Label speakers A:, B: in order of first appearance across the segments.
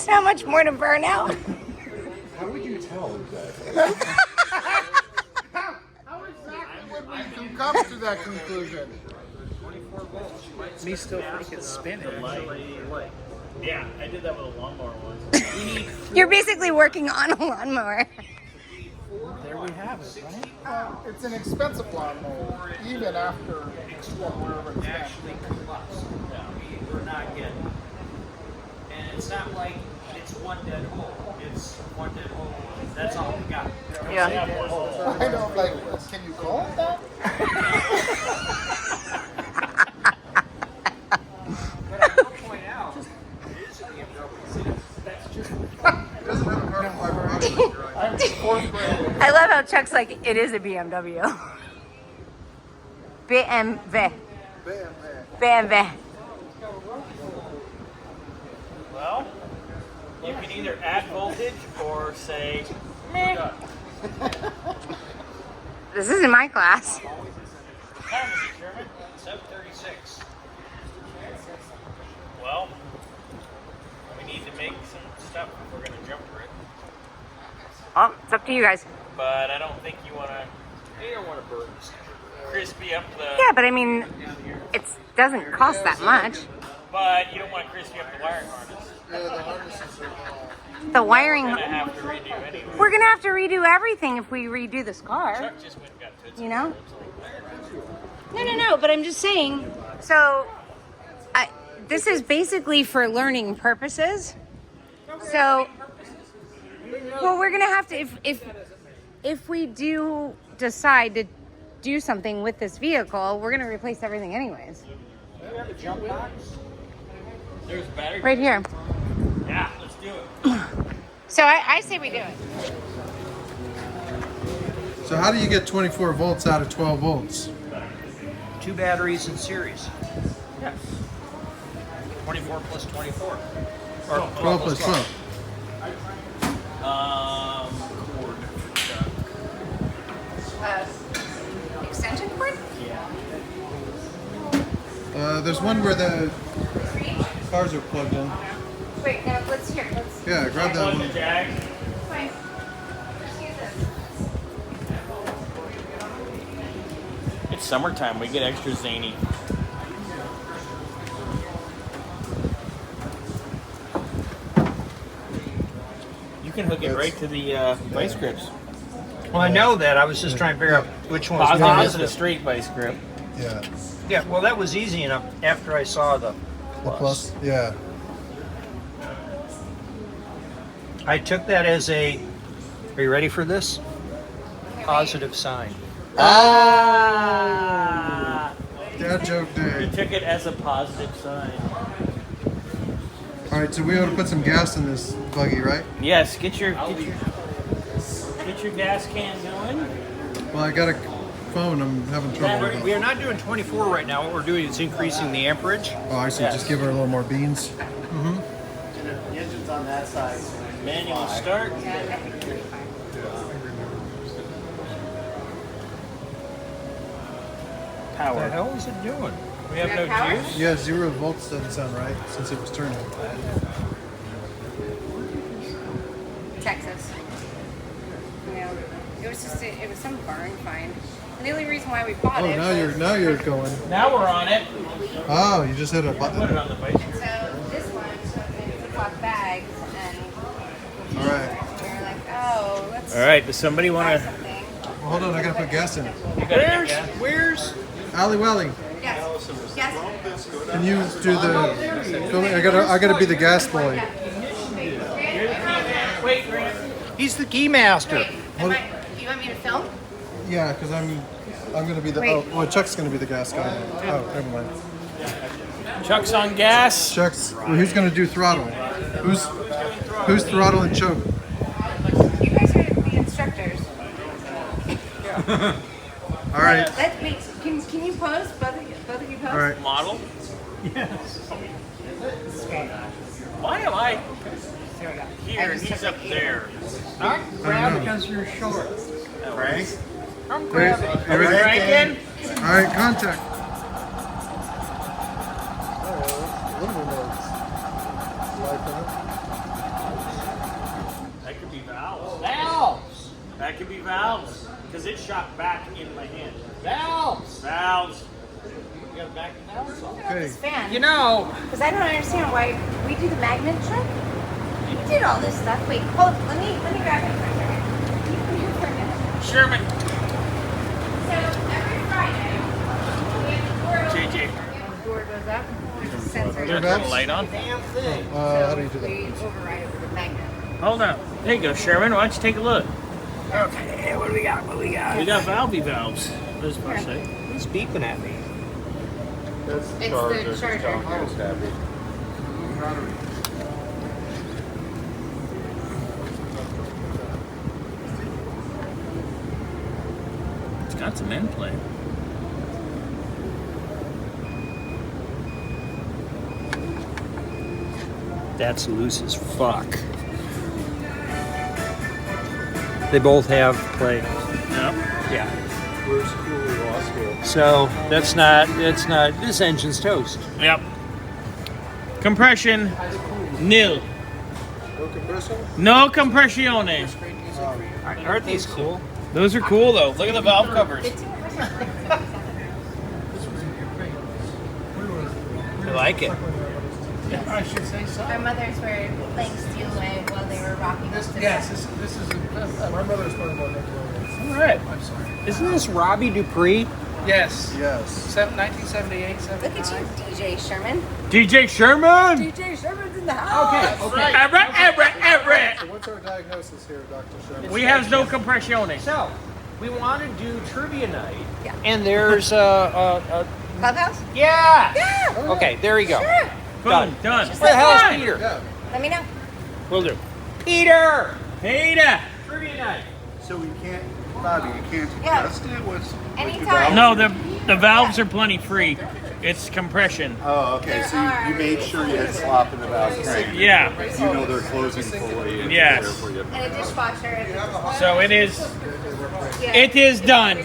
A: There's not much more to burn out.
B: How would you tell exactly?
C: How exactly would we come to that conclusion?
D: 24 volts.
E: Me still think it's spinning.
D: Yeah, I did that with a lawnmower once.
A: You're basically working on a lawnmower.
E: There we have it, right?
C: It's an expensive lawnmower, even after wherever it's
D: Actually combust. We're not getting. And it's not like it's one dead hole. It's one dead hole. That's all we got.
A: Yeah.
C: I don't like this. Can you call it that?
D: But I will point out, it is a BMW. That's just.
C: It doesn't have a carbon fiber option. I'm in fourth grade.
A: I love how Chuck's like, it is a BMW. BMW. BMW.
D: Well, you can either add voltage or say, meh.
A: This isn't my class.
D: What time is it, Sherman? 7:36. Well, we need to make some stuff if we're going to jump for it.
A: Oh, it's up to you guys.
D: But I don't think you want to. You don't want to burn this. Crispy up the.
A: Yeah, but I mean, it doesn't cost that much.
D: But you don't want to crispy up the wiring harness.
C: Yeah, the harnesses are all.
A: The wiring,
D: We're gonna have to redo anyway.
A: we're gonna have to redo everything if we redo this car.
D: Chuck just went and got Tootsie
A: You know?
D: Rolls.
A: No, but I'm just saying. So, this is basically for learning purposes. So, well, we're gonna have to if we do decide to do something with this vehicle, we're gonna replace everything anyways.
D: Do you have a jump box? There's a battery.
A: Right here.
D: Yeah, let's do it.
A: So I say we do it.
B: So how do you get 24 volts out of 12 volts?
E: 2 batteries in series.
D: Yeah.
E: 24 plus 24. Or
B: 12 plus 12.
D: Cord for Chuck.
A: Extension cord?
D: Yeah.
B: There's one where the cars are plugged in.
A: Wait, no, let's hear. Let's.
B: Yeah, grab that
D: On
B: one.
D: the jag.
A: Fine. Just use this.
D: It's summertime. We get extra zany. You can hook it right to the vice grips.
E: Well, I know that. I was just trying to figure out which one was
D: Positive straight vice grip.
B: Yeah.
E: Yeah, well, that was easy enough after I saw the
B: The plus. Yeah.
E: I took that as a, are you ready for this? Positive sign.
D: Ah!
B: Dad joke
D: You
B: day.
D: took it as a positive sign.
B: All right, so we ought to put some gas in this buggy, right?
D: Yes, get your gas can going.
B: Well, I got a phone. I'm having trouble with
E: We
B: it.
E: are not doing 24 right now. What we're doing is increasing the amperage.
B: Oh, I see. Just give her a little more beans.
F: The engine's on that side. So
D: Manual start.
E: What the
D: Power.
E: hell is it doing?
D: We have no
A: power?
D: juice.
B: Yeah, 0 volts doesn't sound right since it was turning.
A: Texas. Yeah. It was just it was some barn find. And the only reason why we bought
B: Oh,
A: it
B: now you're going.
D: Now we're on it.
B: Oh, you just hit a
D: Put it
B: button.
D: on the vice grip.
A: So this one in Ziploc bags, and
B: All right.
A: we were like, oh, let's
D: All right. Does somebody
A: buy
D: want to?
A: something.
B: Well, hold on. I gotta put gas in it.
E: Where's?
B: Alley Wally,
A: Yes. Yes.
B: can you do the filming? I gotta be the gas boy.
D: Wait, Grant.
E: He's the key master.
A: Wait,
B: Hold it.
A: you want me to film?
B: Yeah, because I'm gonna be the.
A: Wait.
B: Oh, well, Chuck's gonna be the gas guy. Oh, never mind.
D: Chuck's on gas.
B: Chuck's. Well, who's gonna do throttle? Who's throttling choke?
A: You guys are the instructors.
B: All right.
A: Let's make. Can you pose? Both of you pose.
B: All right.
D: Model.
E: Yes.
D: Why am I
A: There we go.
D: here
A: I
D: and
A: just
D: he's
A: took
D: up
A: it
D: there?
E: Not
B: I
E: grab
B: know.
E: because you're short.
B: Frank.
E: I'm
B: You
E: grabbing.
B: ready?
D: Franklin?
B: All right. Contact.
D: That could be valves, because it shot back in my hand. Valves! Valves. You gotta back the valves off.
B: Okay.
A: This fan.
D: You know.
A: Because I don't understand why we do the magnet trick. We did all this stuff. Wait, hold. Let me grab it for a second. You come here for a minute.
D: Sherman.
A: So every Friday, we have the door open.
D: JJ.
A: And the door goes up. There's a sensor.
B: Your
D: Turn the
B: valves?
D: light on.
B: How do you do that?
A: We override it with a magnet.
D: Hold on. There you go, Sherman. Why don't you take a look? Okay, what do we got? What do we got? We got valves. This per se. He's beeping at me.
F: That's
A: It's the charger.
F: It's happy.
D: It's got some end play.
E: That's loose as fuck. They both have play.
D: Yep.
E: Yeah.
F: Where's Cooley Law School?
E: So that's not, this engine's toast.
D: Yep. Compression, nil.
F: No compression?
D: No compressione.
E: Aren't these cool?
D: Those are cool though. Look at the valve covers.
E: I like it.
C: I should say so.
A: Our mothers were playing steel wave while they were rocking us to the
C: Yes, this is my mother's talking about that.
E: All right.
C: I'm sorry.
E: Isn't this Robbie Dupree?
C: Yes.
F: Yes.
C: 1978,
A: Look at you, DJ Sherman.
D: DJ Sherman.
A: DJ Sherman's in the house.
C: Okay.
D: Everett.
B: So what's our diagnosis here, Dr. Sherman?
D: We have no compressione.
E: So, we want to do trivia night.
A: Yeah.
E: And there's
A: Clubhouse?
E: yeah.
A: Yeah.
E: Okay, there you go.
A: Sure.
D: Boom, done.
E: Where the hell is
D: Fine.
E: Peter?
B: Yeah.
A: Let me know.
E: Will do. Peter!
D: Peter.
E: Trivia night.
F: So we can't, Bobby, you can't
A: Yeah.
F: adjust it? What's
A: Anytime.
D: No, the valves are plenty free. It's compression.
F: Oh, okay. So you made sure you had slop in the valve crank.
D: Yeah.
F: You know they're closing fully. And
D: Yes.
F: there for you.
A: And a dishwasher.
D: So it is. It is done.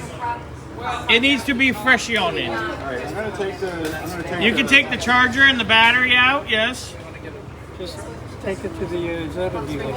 D: It needs to be fresh on it.
F: All right, I'm gonna take the.
D: You can take the charger and the battery out. Yes.
E: Just take it to the Izetta dealer.